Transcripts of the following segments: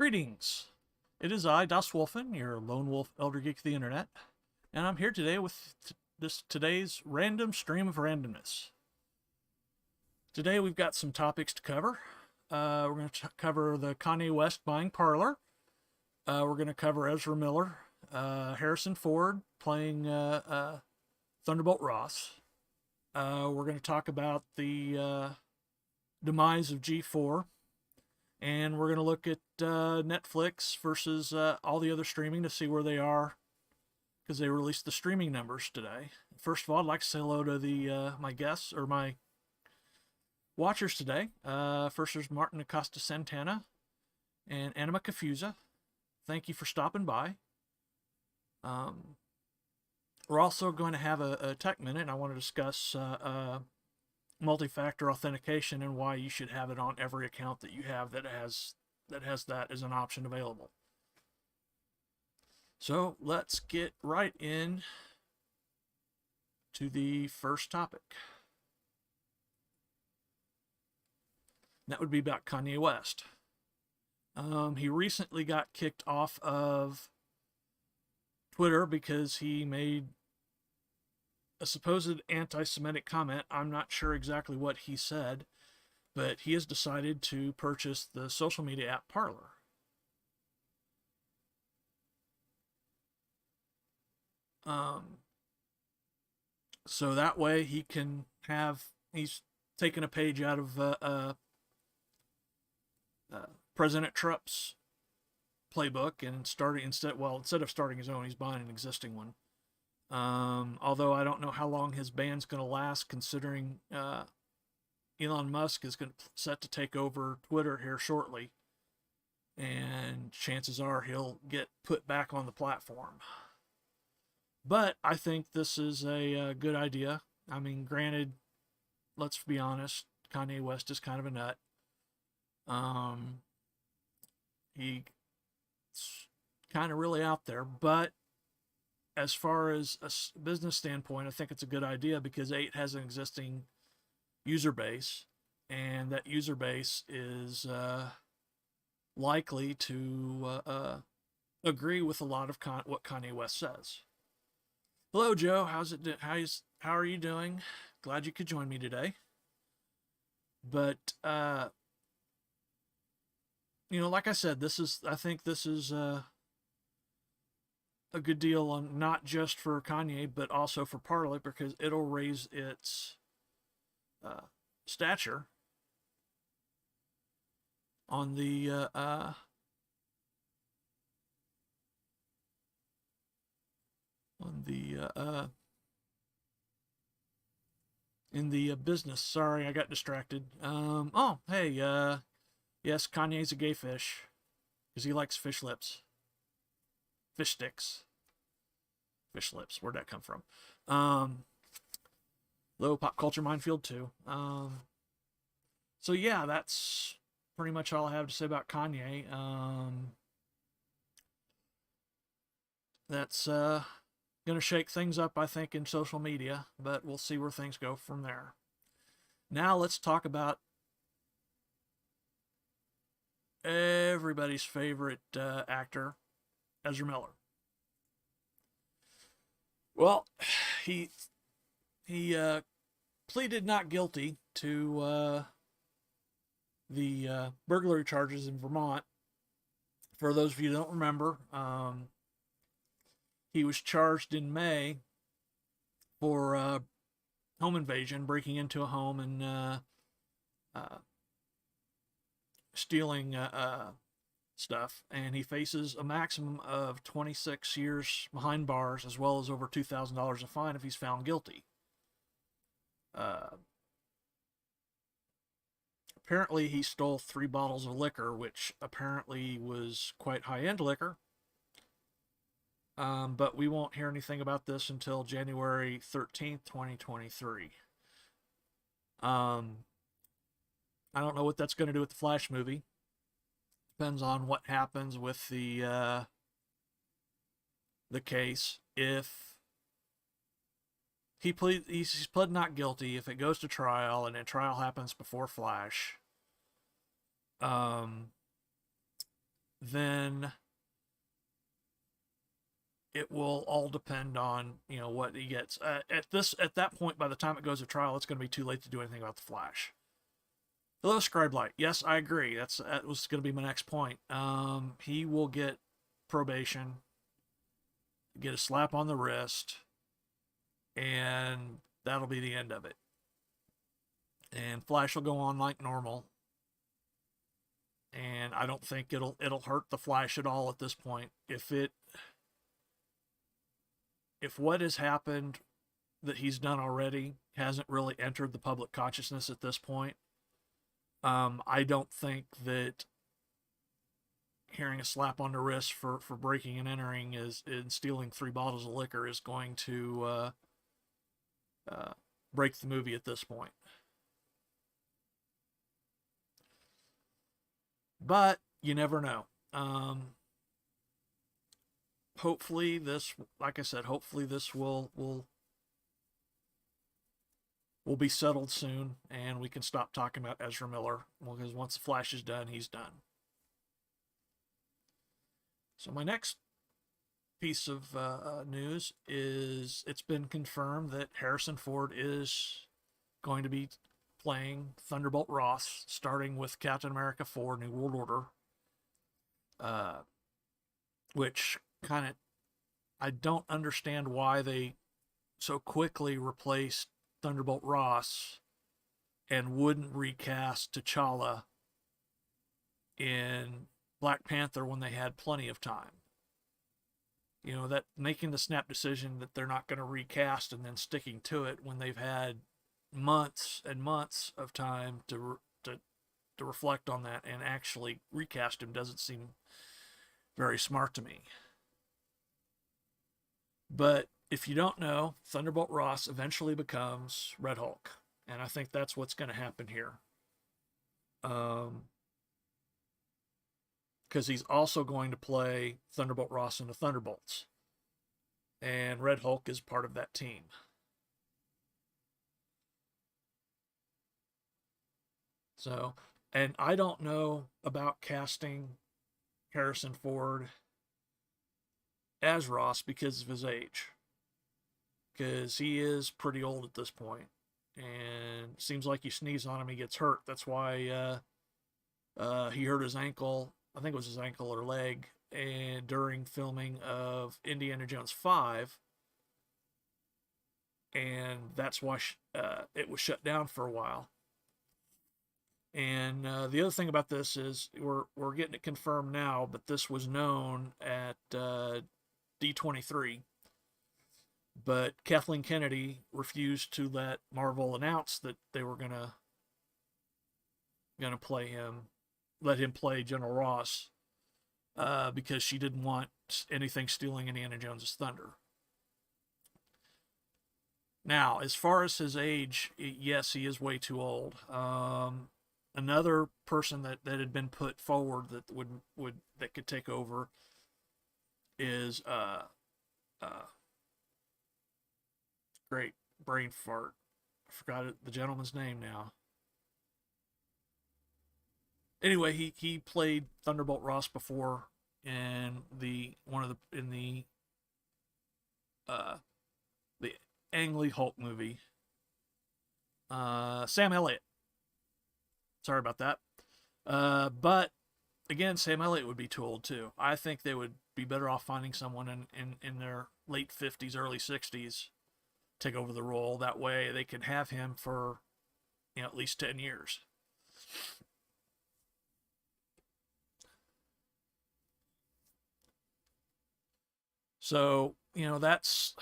Greetings. It is I, Daswolfen, your lone wolf elder geek of the internet, and I'm here today with today's random stream of randomness. Today we've got some topics to cover. We're going to cover the Kanye West buying Parler. We're going to cover Ezra Miller, Harrison Ford playing Thunderbolt Ross. We're going to talk about the demise of G4. And we're going to look at Netflix versus all the other streaming to see where they are, because they released the streaming numbers today. First of all, I'd like to say hello to my guests, or my watchers today. First, there's Martin Acosta Santana and Anima Confusa. Thank you for stopping by. We're also going to have a tech minute, and I want to discuss multi-factor authentication and why you should have it on every account that you have that has that as an option available. So let's get right in to the first topic. That would be about Kanye West. He recently got kicked off of Twitter because he made a supposed anti-Semitic comment. I'm not sure exactly what he said, but he has decided to purchase the social media app Parler. So that way he's taken a page out of President Trump's playbook and instead of starting his own, he's buying an existing one. Although I don't know how long his ban's going to last, considering Elon Musk is set to take over Twitter here shortly, and chances are he'll get put back on the platform. But I think this is a good idea. I mean, granted, let's be honest, Kanye West is kind of a nut. He's kind of really out there, but as far as a business standpoint, I think it's a good idea because 8 has an existing user base, and that user base is likely to agree with a lot of what Kanye West says. Hello, Joe. How are you doing? Glad you could join me today. But like I said, I think this is a good deal on not just for Kanye, but also for Parler, because it'll raise its stature on the in the business. Sorry, I got distracted. Oh, hey, yes, Kanye's a gay fish because he likes fish lips. Fish sticks. Fish lips. Where'd that come from? Low pop culture minefield too. So yeah, that's pretty much all I have to say about Kanye. That's gonna shake things up, I think, in social media, but we'll see where things go from there. Now let's talk about everybody's favorite actor, Ezra Miller. Well, he pleaded not guilty to the burglary charges in Vermont. For those of you who don't remember, he was charged in May for home invasion, breaking into a home and stealing stuff, and he faces a maximum of 26 years behind bars, as well as over $2,000 a fine if he's found guilty. Apparently he stole 3 bottles of liquor, which apparently was quite high-end liquor. But we won't hear anything about this until January 13th, 2023. I don't know what that's going to do with the Flash movie. Depends on what happens with the case. If he's pled not guilty, if it goes to trial and a trial happens before Flash, then it will all depend on, you know, what he gets. At that point, by the time it goes to trial, it's going to be too late to do anything about the Flash. Hello, Scribe Light. Yes, I agree. That was going to be my next point. He will get probation, get a slap on the wrist, and that'll be the end of it. And Flash will go on like normal. And I don't think it'll hurt the Flash at all at this point. If what has happened that he's done already hasn't really entered the public consciousness at this point, I don't think that hearing a slap on the wrist for breaking and entering and stealing 3 bottles of liquor is going to break the movie at this point. But you never know. Hopefully this, like I said, hopefully this will be settled soon, and we can stop talking about Ezra Miller, because once the Flash is done, he's done. So my next piece of news is it's been confirmed that Harrison Ford is going to be playing Thunderbolt Ross, starting with Captain America 4 New World Order, which kind of, I don't understand why they so quickly replaced Thunderbolt Ross and wouldn't recast T'Challa in Black Panther when they had plenty of time. You know, that making the snap decision that they're not going to recast and then sticking to it when they've had months and months of time to reflect on that and actually recast him doesn't seem very smart to me. But if you don't know, Thunderbolt Ross eventually becomes Red Hulk. And I think that's what's going to happen here. Because he's also going to play Thunderbolt Ross in the Thunderbolts. And Red Hulk is part of that team. So, and I don't know about casting Harrison Ford as Ross because of his age. Because he is pretty old at this point. And seems like you sneeze on him, he gets hurt. That's why he hurt his ankle. I think it was his ankle or leg. And during filming of Indiana Jones 5. And that's why it was shut down for a while. And the other thing about this is we're getting it confirmed now, but this was known at D23. But Kathleen Kennedy refused to let Marvel announce that they were gonna play him, let him play General Ross, because she didn't want anything stealing Indiana Jones's thunder. Now, as far as his age, yes, he is way too old. Another person that had been put forward that that could take over is great brain fart. I forgot the gentleman's name now. Anyway, he played Thunderbolt Ross before in the Ang Lee Hulk movie. Sam Elliott. Sorry about that. But again, Sam Elliott would be too old too. I think they would be better off finding someone in their late 50s, early 60s take over the role. That way they can have him for, you know, at least 10 years. So, you know, that's,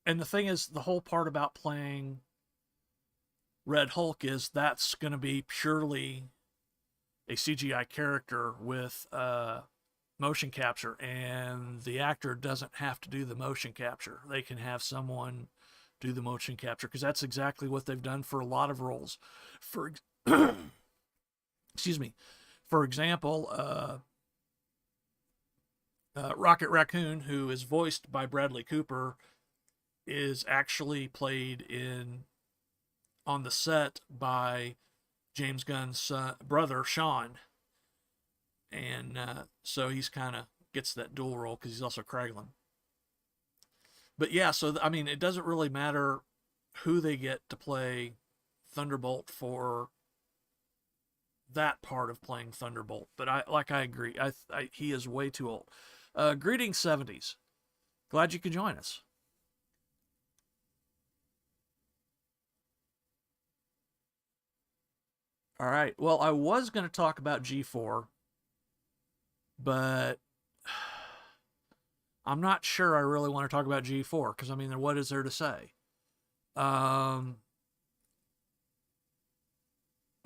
and the thing is, the whole part about playing Red Hulk is that's going to be purely a CGI character with motion capture, and the actor doesn't have to do the motion capture. They can have someone do the motion capture, because that's exactly what they've done for a lot of roles. For excuse me, for example, Rocket Raccoon, who is voiced by Bradley Cooper, is actually played on the set by James Gunn's brother, Sean. And so he's kind of gets that dual role because he's also Kraglin. But yeah, so I mean, it doesn't really matter who they get to play Thunderbolt for that part of playing Thunderbolt. But I agree. He is way too old. Greetings, 70s. Glad you could join us. All right. Well, I was going to talk about G4, but I'm not sure I really want to talk about G4 because I mean, what is there to say? Um,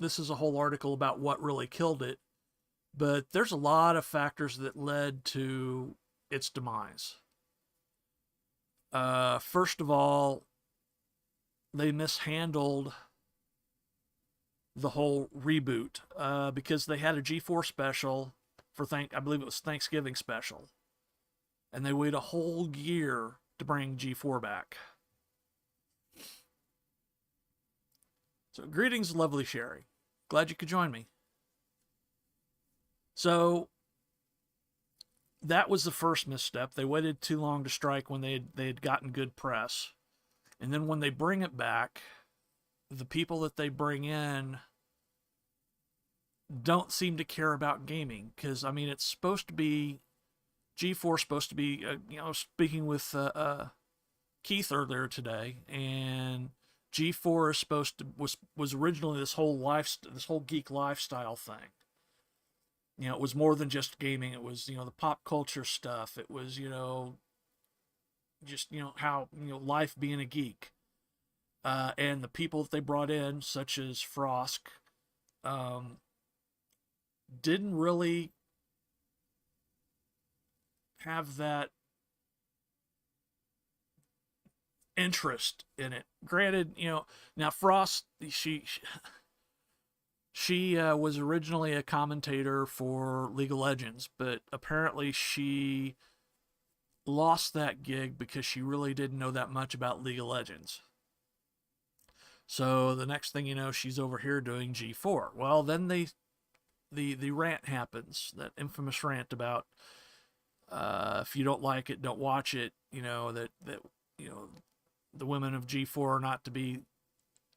this is a whole article about what really killed it, but there's a lot of factors that led to its demise. First of all, they mishandled the whole reboot because they had a G4 special for I believe it was Thanksgiving special, and they waited a whole year to bring G4 back. So greetings, lovely Sherry. Glad you could join me. So that was the first misstep. They waited too long to strike when they had gotten good press. And then when they bring it back, the people that they bring in don't seem to care about gaming because I mean it's supposed to be G4 supposed to be speaking with Keith earlier today, and G4 is supposed to was originally this whole geek lifestyle thing. It was more than just gaming. It was the pop culture stuff. It was just how life being a geek. And the people that they brought in, such as Frosk, um, didn't really have that interest in it. Granted, now Frost, she was originally a commentator for League of Legends, but apparently she lost that gig because she really didn't know that much about League of Legends. So the next thing you know, she's over here doing G4. Well, then the rant happens, that infamous rant about if you don't like it, don't watch it. That the women of G4 are not to be,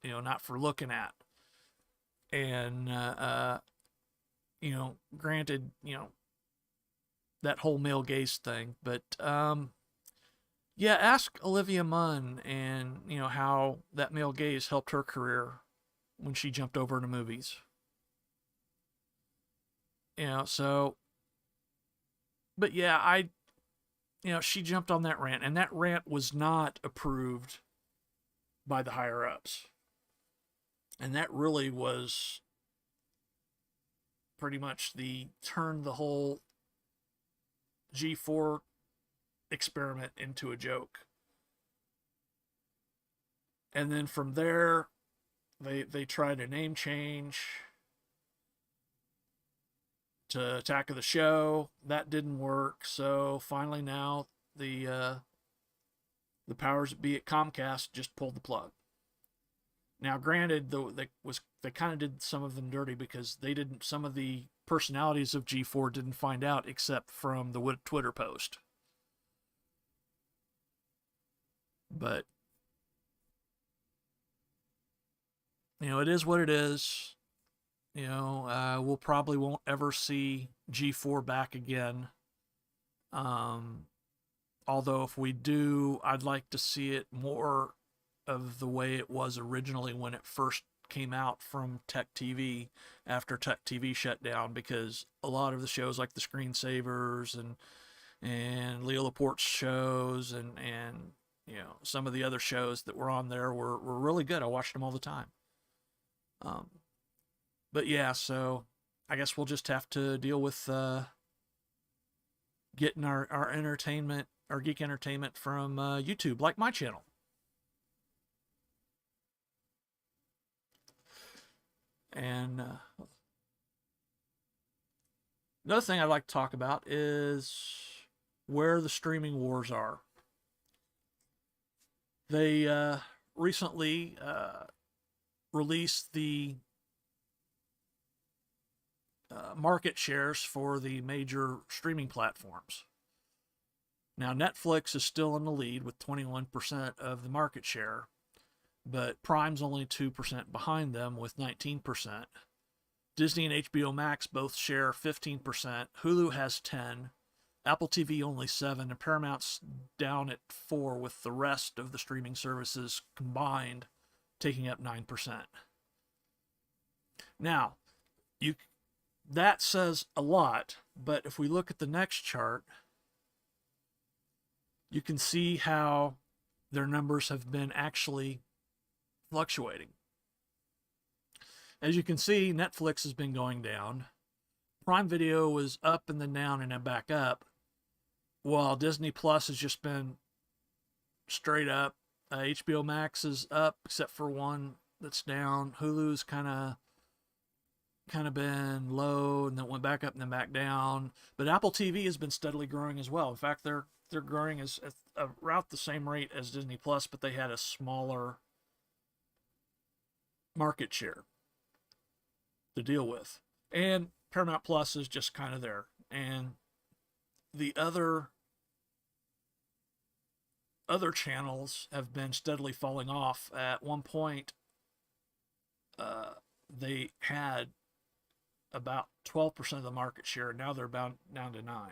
not for looking at. And granted, that whole male gaze thing, but yeah, ask Olivia Munn and how that male gaze helped her career when she jumped over into movies. So, but yeah, she jumped on that rant, and that rant was not approved by the higher ups. And that really was pretty much turned the whole G4 experiment into a joke. And then from there, they tried a name change to Attack of the Show. That didn't work. So finally now the powers that be at Comcast just pulled the plug. Now, granted, though, they kind of did some of them dirty because some of the personalities of G4 didn't find out except from the Twitter post. But it is what it is. We'll probably won't ever see G4 back again. Although if we do, I'd like to see it more of the way it was originally when it first came out from Tech TV after Tech TV shut down, because a lot of the shows like the Screensavers and Leo Laporte's shows and some of the other shows that were on there were really good. I watched them all the time. But yeah, so I guess we'll just have to deal with getting our entertainment, our geek entertainment from YouTube, like my channel. And another thing I'd like to talk about is where the streaming wars are. They recently released the market shares for the major streaming platforms. Now, Netflix is still in the lead with 21% of the market share, but Prime's only 2% behind them with 19%. Disney and HBO Max both share 15%. Hulu has 10%. Apple TV only 7%, and Paramount's down at 4%, with the rest of the streaming services combined taking up 9%. Now, that says a lot, but if we look at the next chart, you can see how their numbers have been actually fluctuating. As you can see, Netflix has been going down. Prime Video was up and then down and then back up, while Disney Plus has just been straight up. HBO Max is up, except for one that's down. Hulu's kind of been low and then went back up and then back down. But Apple TV has been steadily growing as well. In fact, they're growing at about the same rate as Disney Plus, but they had a smaller market share to deal with. And Paramount Plus is just kind of there. And the other channels have been steadily falling off. At one point, they had about 12% of the market share. Now they're down to 9%.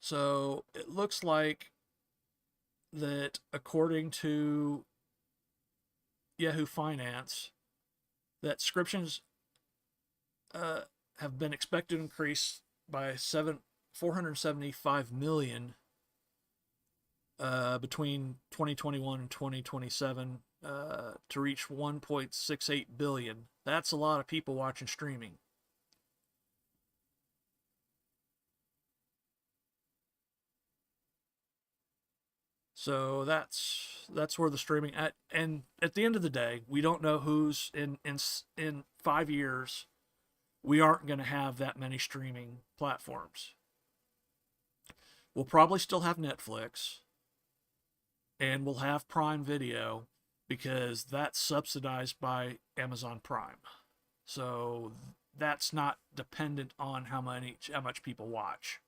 So it looks like that, according to Yahoo Finance, that subscriptions have been expected to increase by 475 million between 2021 and 2027 to reach 1.68 billion. That's a lot of people watching streaming. So that's where the streaming at. And at the end of the day, we don't know who's in 5 years. We aren't going to have that many streaming platforms. We'll probably still have Netflix, and we'll have Prime Video, because that's subsidized by Amazon Prime. So that's not dependent on how much people watch.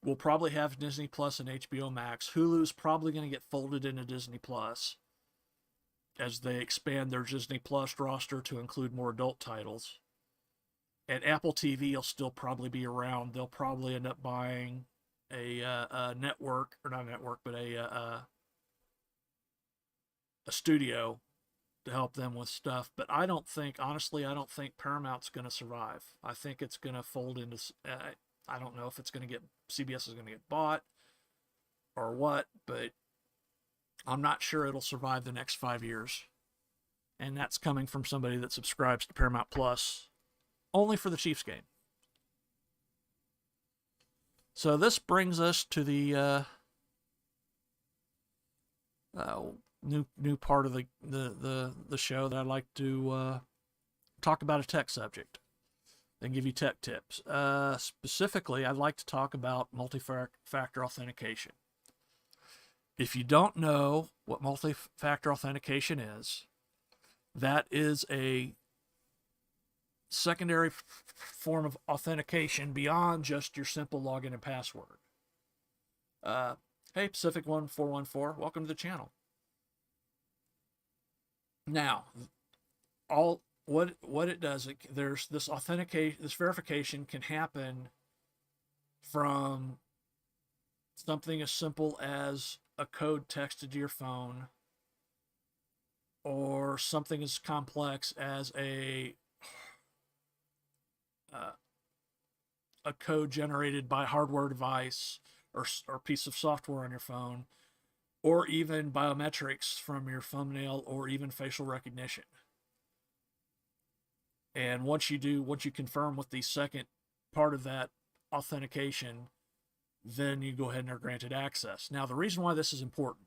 We'll probably have Disney Plus and HBO Max. Hulu's probably going to get folded into Disney Plus as they expand their Disney Plus roster to include more adult titles. And Apple TV will still probably be around. They'll probably end up buying a network, or not a network, but a studio to help them with stuff. But honestly, I don't think Paramount's going to survive. I think it's going to fold into... I don't know if CBS is going to get bought or what, but I'm not sure it'll survive the next 5 years. And that's coming from somebody that subscribes to Paramount Plus only for the Chiefs game. So this brings us to the new part of the show that I'd like to talk about a tech subject and give you tech tips. Specifically, I'd like to talk about multi-factor authentication. If you don't know what multi-factor authentication is, that is a secondary form of authentication beyond just your simple login and password. Hey, Pacific1414, welcome to the channel. Now, what it does, there's this authentication, this verification can happen from something as simple as a code texted to your phone, or something as complex as a code generated by a hardware device or piece of software on your phone, or even biometrics from your thumbnail, or even facial recognition. And once you confirm with the second part of that authentication, then you go ahead and are granted access. Now, the reason why this is important,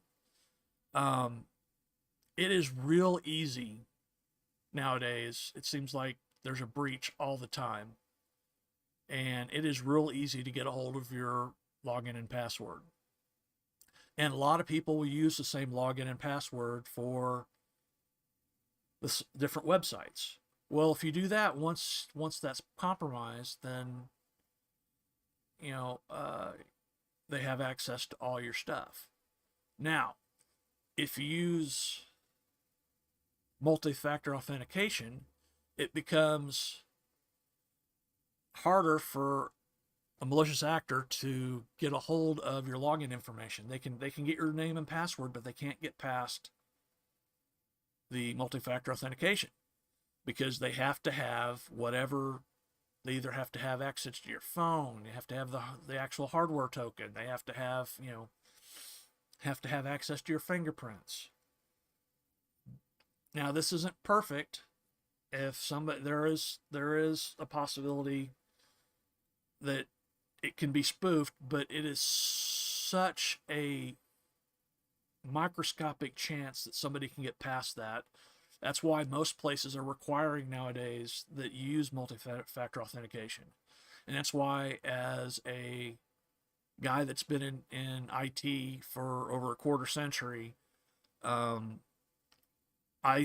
it is real easy nowadays. It seems like there's a breach all the time, and it is real easy to get a hold of your login and password. And a lot of people will use the same login and password for the different websites. Well, if you do that once that's compromised, then you know they have access to all your stuff. Now, if you use multi-factor authentication, it becomes harder for a malicious actor to get a hold of your login information. They can get your name and password, but they can't get past the multi-factor authentication because they have to have whatever. They either have to have access to your phone, they have to have the actual hardware token, they have to have access to your fingerprints. Now, this isn't perfect. If somebody there is a possibility that it can be spoofed, but it is such a microscopic chance that somebody can get past that. That's why most places are requiring nowadays that you use multi-factor authentication. And that's why, as a guy that's been in IT for over a quarter century, I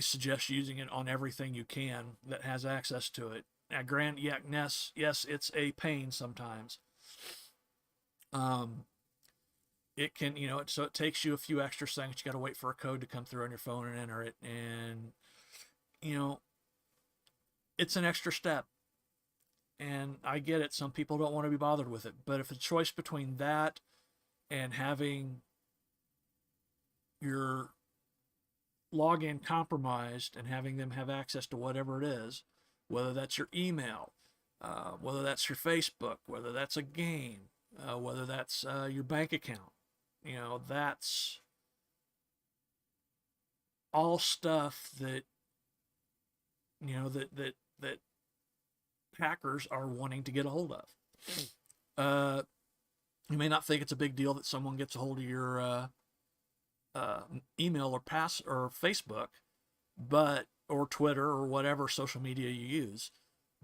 suggest using it on everything you can that has access to it. Now, yes, it's a pain sometimes. Um, it can, so it takes you a few extra seconds. You got to wait for a code to come through on your phone and enter it. And, you know, it's an extra step. And I get it. Some people don't want to be bothered with it. But if it's a choice between that and having your login compromised and having them have access to whatever it is, whether that's your email, whether that's your Facebook, whether that's a game, whether that's your bank account, that's all stuff that that hackers are wanting to get a hold of. You may not think it's a big deal that someone gets a hold of your email or Facebook, or Twitter or whatever social media you use,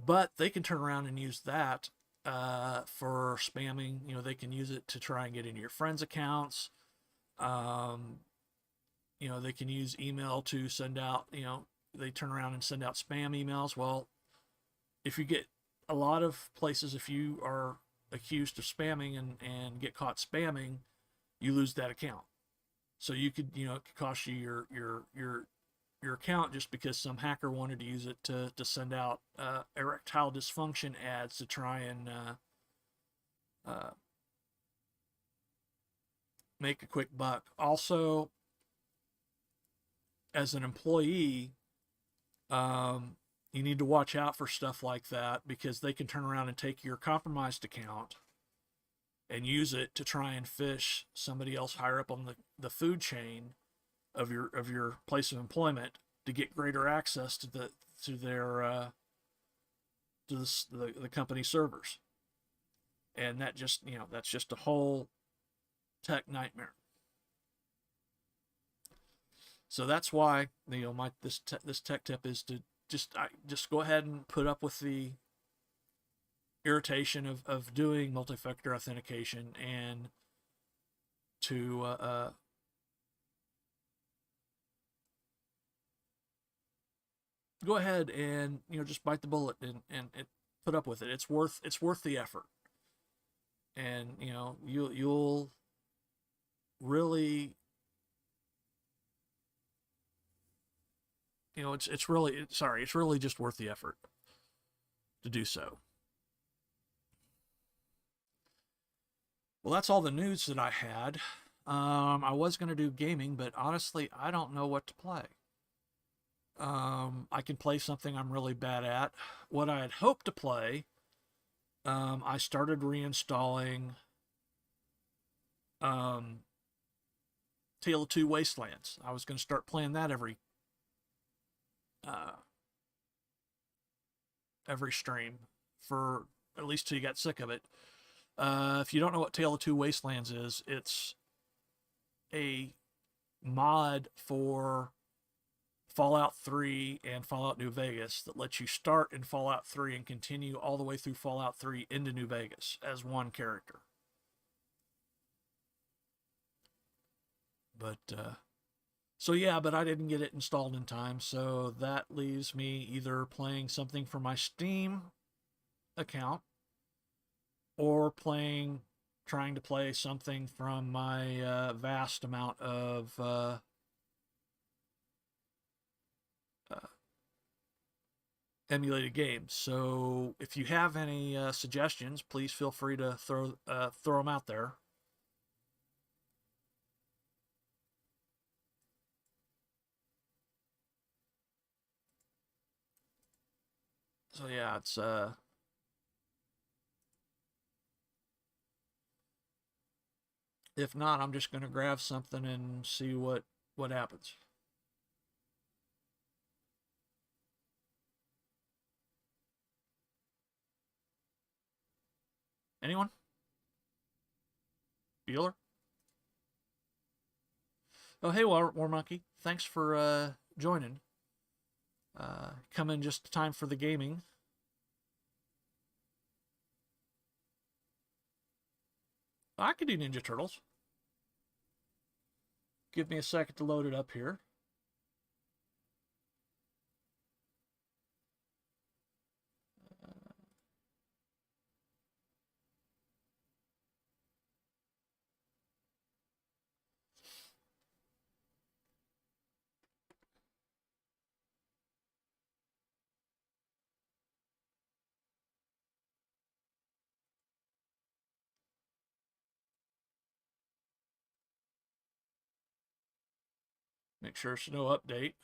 but they can turn around and use that for spamming. They can use it to try and get into your friends' accounts. They can use email to send out. They turn around and send out spam emails. Well, if you get a lot of places, if you are accused of spamming and get caught spamming, you lose that account. So you could, it could cost you your account just because some hacker wanted to use it to send out erectile dysfunction ads to try and make a quick buck. Also, as an employee, you need to watch out for stuff like that because they can turn around and take your compromised account and use it to try and fish somebody else higher up on the food chain of your place of employment to get greater access to the company servers. And that just, that's just a whole tech nightmare. So that's why, this tech tip is to just go ahead and put up with the irritation of doing multi-factor authentication and to go ahead and just bite the bullet and put up with it. It's worth the effort, and you'll really it's really just worth the effort to do so. Well, that's all the news that I had. I was going to do gaming, but honestly, I don't know what to play. I can play something I'm really bad at. What I had hoped to play, I started reinstalling Tale of Two Wastelands. I was going to start playing that every stream for at least till you got sick of it. If you don't know what Tale of Two Wastelands is, it's a mod for Fallout 3 and Fallout New Vegas that lets you start in Fallout 3 and continue all the way through Fallout 3 into New Vegas as one character. But so yeah, but I didn't get it installed in time, so that leaves me either playing something from my Steam account or trying to play something from my vast amount of emulated games. So if you have any suggestions, please feel free to throw them out there. So yeah, it's if not, I'm just gonna grab something and see what happens. Anyone? Bueller? Oh, hey, War Monkey. Thanks for joining. Coming just in time for the gaming. I could do Ninja Turtles. Give me a second to load it up here. Make sure it's no update.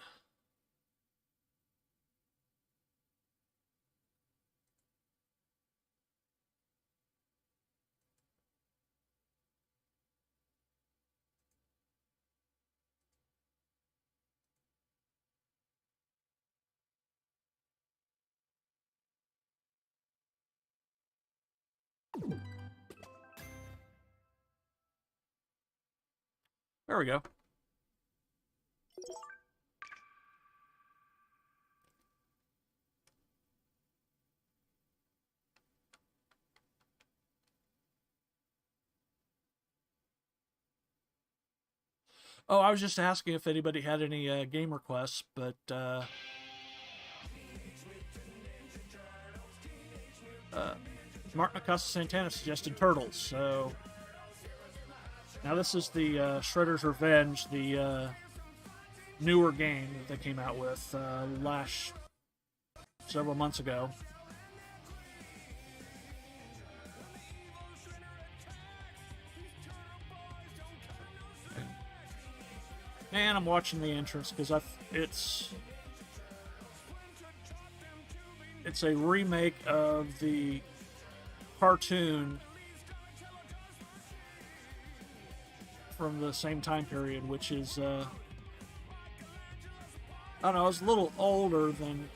There we go. Oh, I was just asking if anybody had any game requests, but Mark Acosta Santana suggested Turtles. So now this is the Shredder's Revenge, the newer game that they came out with last several months ago. And I'm watching the entrance because it's a remake of the cartoon from the same time period, which is I don't know, it's a little older than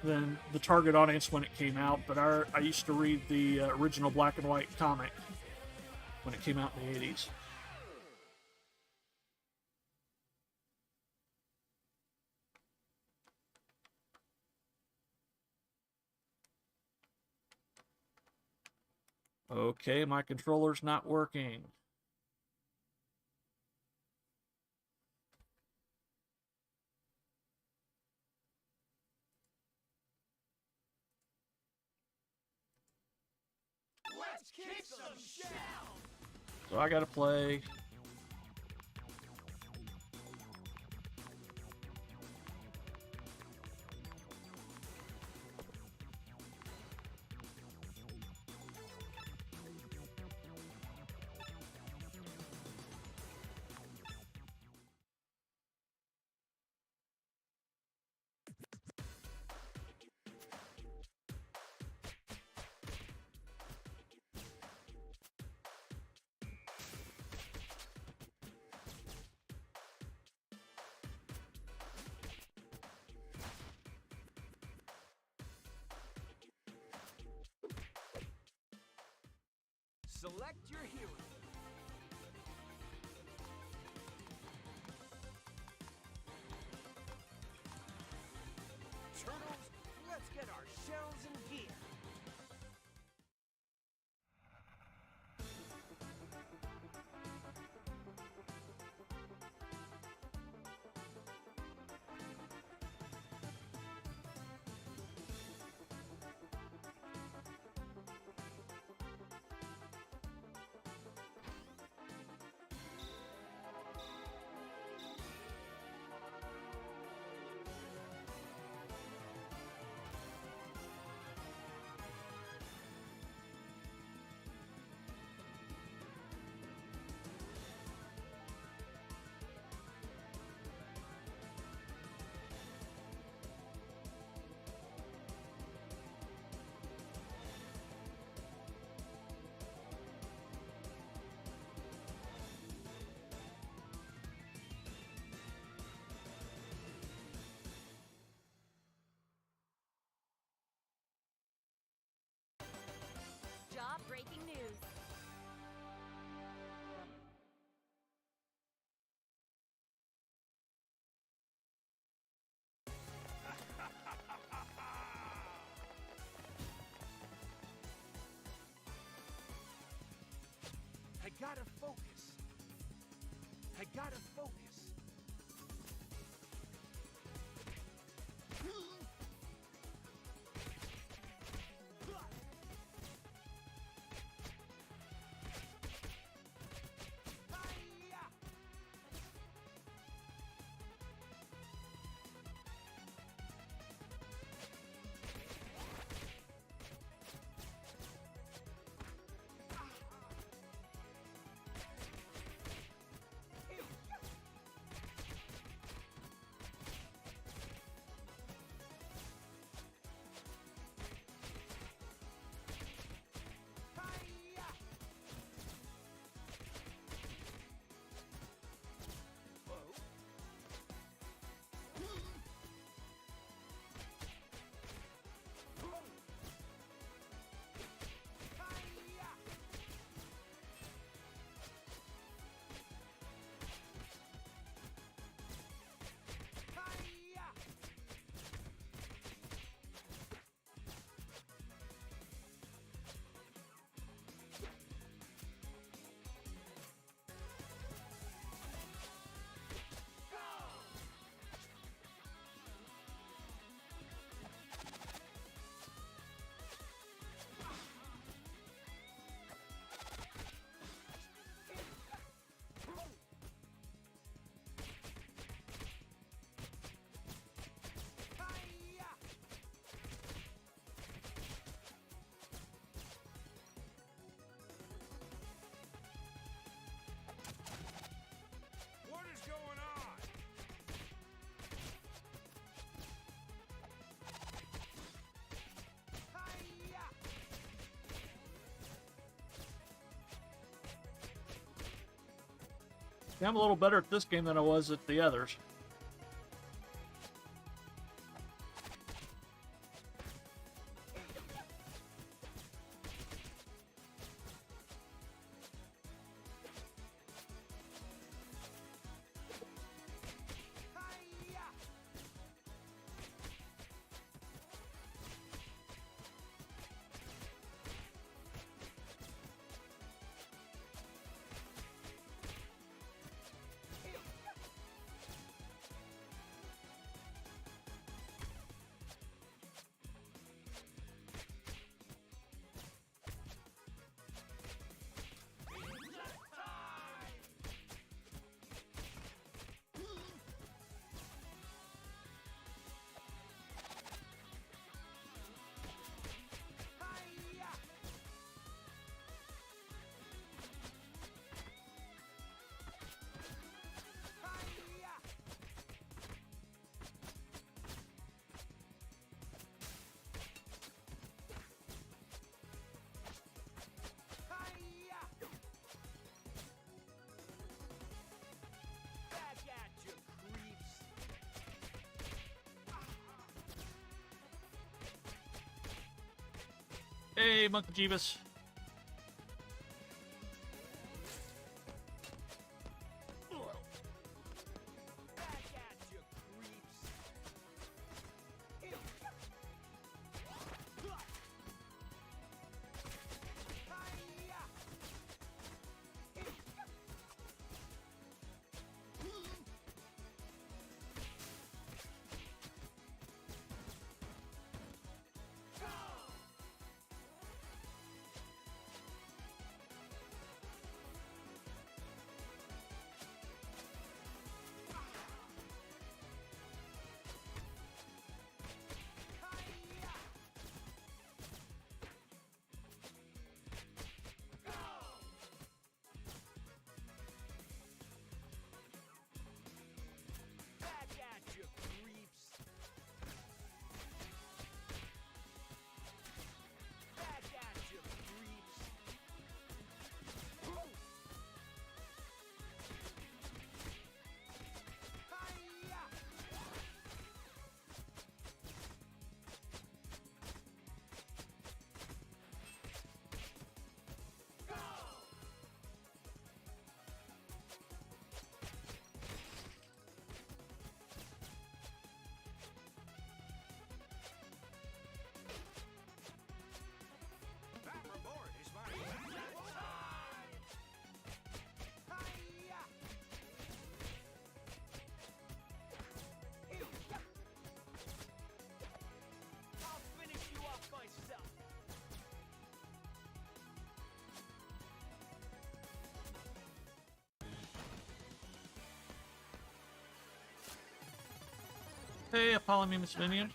the target audience when it came out, but I used to read the original black and white comic when it came out in the 80s. Okay, my controller's not working. Let's kick some shit. So I gotta play. Select your hero. Turtles, let's get our shells and gear. gotta focus. I gotta focus. What is going on? Hi-ya! Yeah, I'm a little better at this game than I was at the others. Hi-ya! Hi-ya! Hi-ya! Hi-ya! Back at you, creeps! Hey, Monkey Jeebus. Back at you, creeps! Hi-ya! Hey, a Polymemus minion.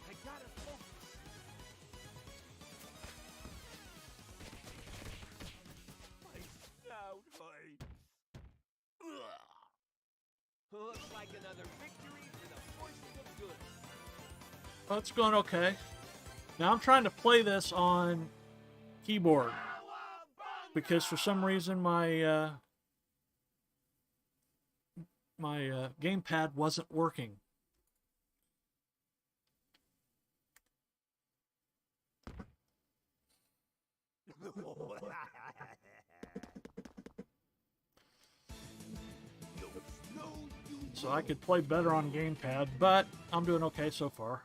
I gotta focus. My snout hurts. Looks like another victory for the forces of good. Oh, it's going okay. Now I'm trying to play this on keyboard because for some reason my gamepad wasn't working. So I could play better on gamepad, but I'm doing okay so far.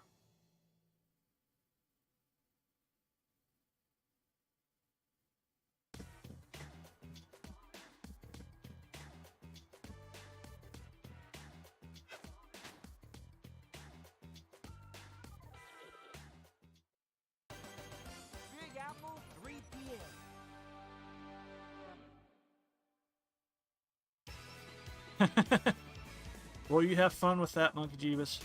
Big Apple, 3 p.m. Well, you have fun with that, Monkey Jeebus.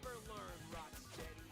never learn, Rocksteady.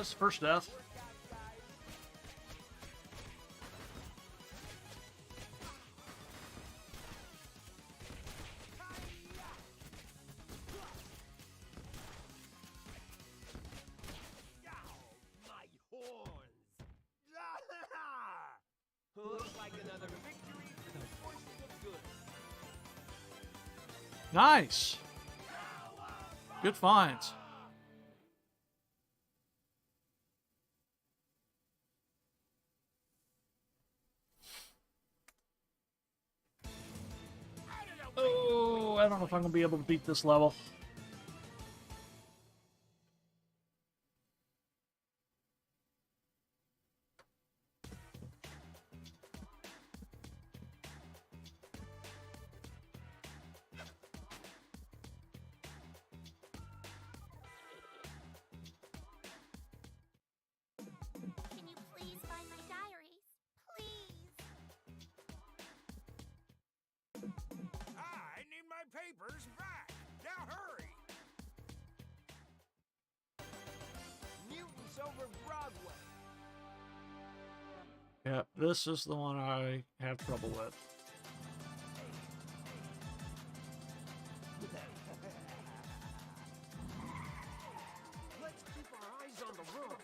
It's the first death. My horns! Looks like another victory for the forces of good. Nice. Good finds. Oh, I don't know if I'm going to be able to beat this level. Can you please find my diaries? Please. I need my papers back. Now hurry. Mutants over Broadway. Yeah, this is the one I have trouble with. Let's keep our eyes on the road.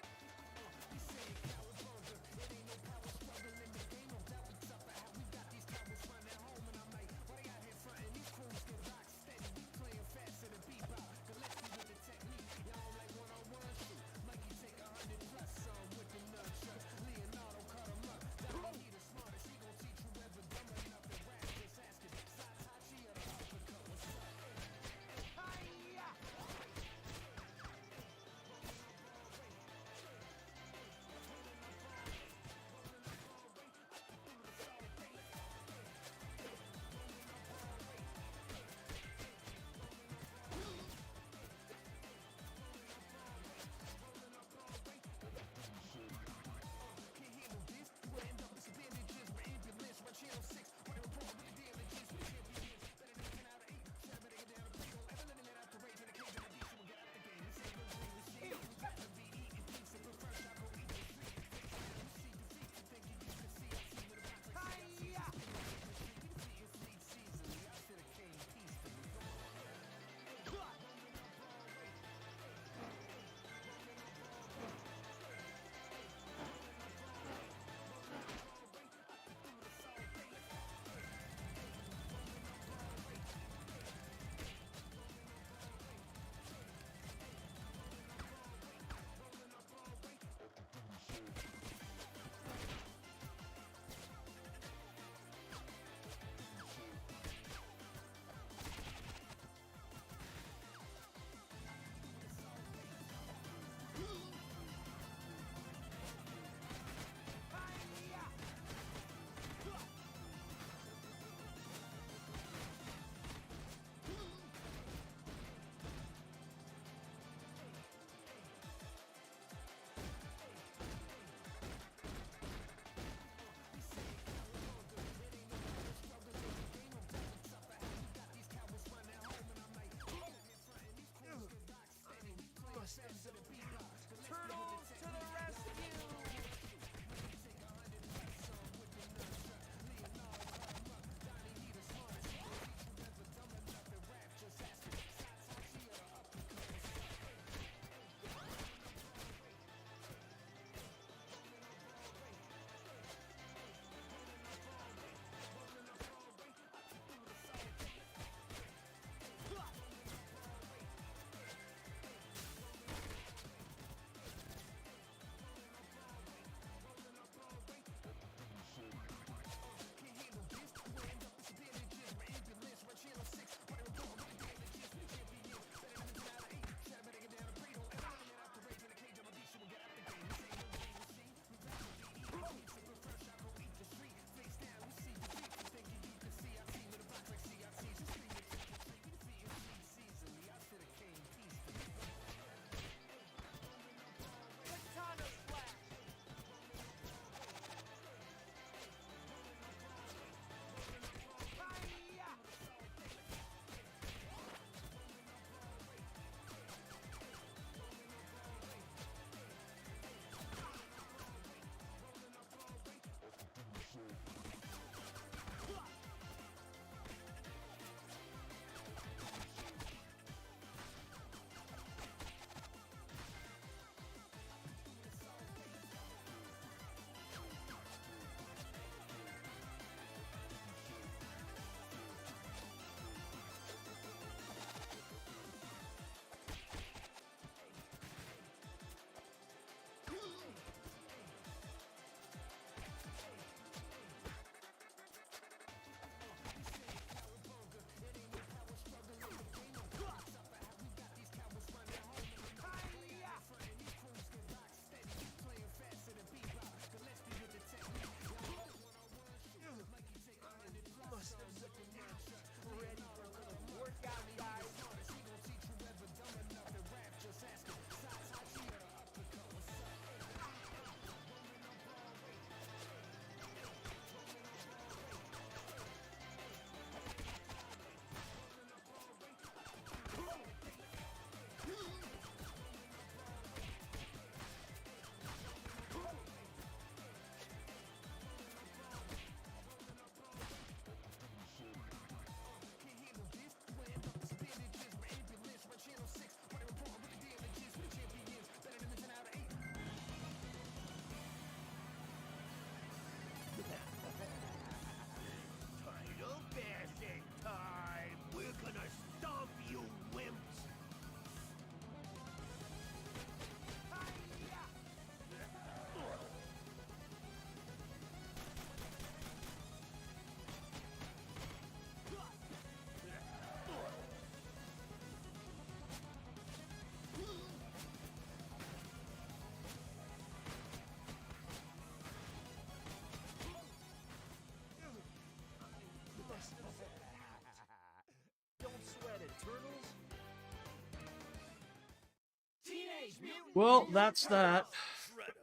Well, that's that.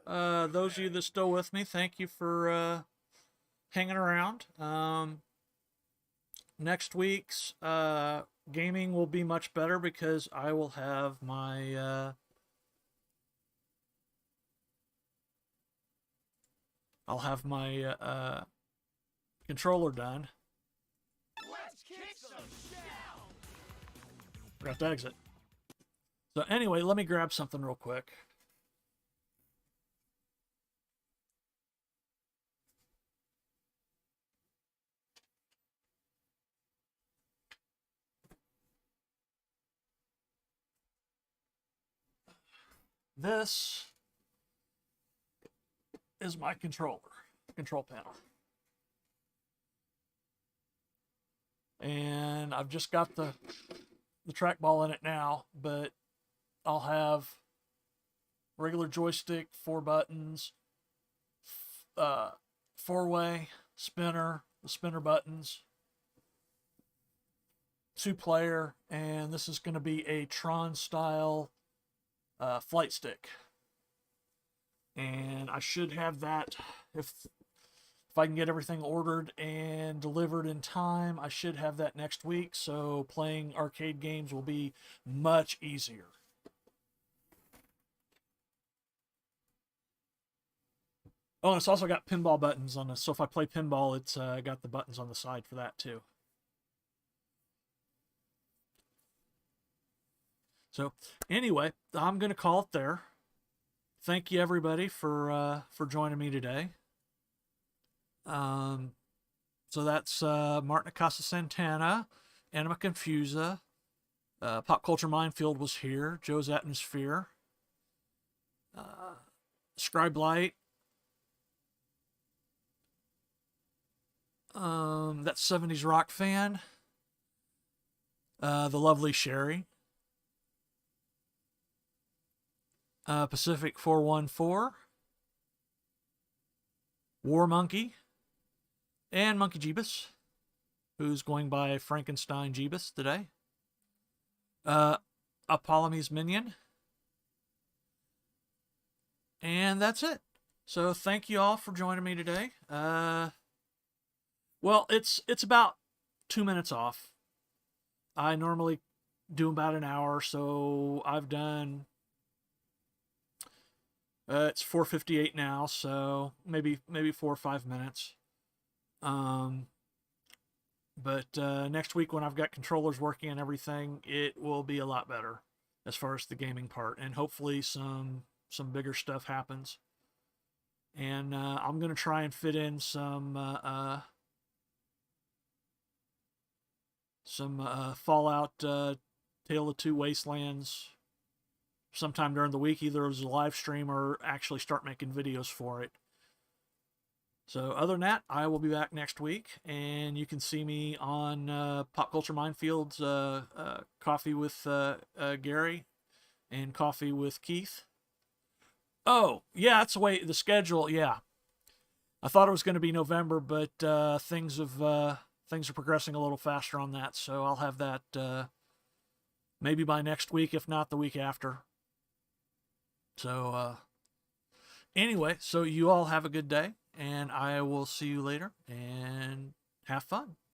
Those of you that are still with me, thank you for hanging around. Next week's gaming will be much better because I will have my I'll have my controller done. Let's kick some shell! Forgot to exit. So anyway, let me grab something real quick. This is my controller, control panel. And I've just got the trackball in it now, but I'll have regular joystick, 4 buttons, 4-way, spinner, the spinner buttons, 2-player, and this is going to be a Tron style flight stick. And I should have that if I can get everything ordered and delivered in time. I should have that next week, so playing arcade games will be much easier. Oh, and it's also got pinball buttons on this, so if I play pinball, it's got the buttons on the side for that too. So anyway, I'm going to call it there. Thank you everybody for joining me today. So that's Martin Acosta Santana, Anima Confusa, Pop Culture Minefield was here, Joe's Atmosphere, Scribe Light, that 70s rock fan, the lovely Sherry, Pacific 414, War Monkey, and Monkey Jeebus, who's going by Frankenstein Jeebus today. Apollome's Minion. And that's it. So thank you all for joining me today. Well, it's about 2 minutes off. I normally do about an hour, so I've done... it's 4:58 now, so maybe 4 or 5 minutes. But next week when I've got controllers working and everything, it will be a lot better as far as the gaming part, and hopefully some bigger stuff happens. And I'm gonna try and fit in some Fallout Tale of Two Wastelands sometime during the week, either as a live stream or actually start making videos for it. So other than that, I will be back next week, and you can see me on Pop Culture Minefield's Coffee with Gary and Coffee with Keith. Oh, yeah, that's the way, the schedule, yeah. I thought it was going to be November, but things are progressing a little faster on that, so I'll have that maybe by next week, if not the week after. So anyway, so you all have a good day, and I will see you later, and have fun.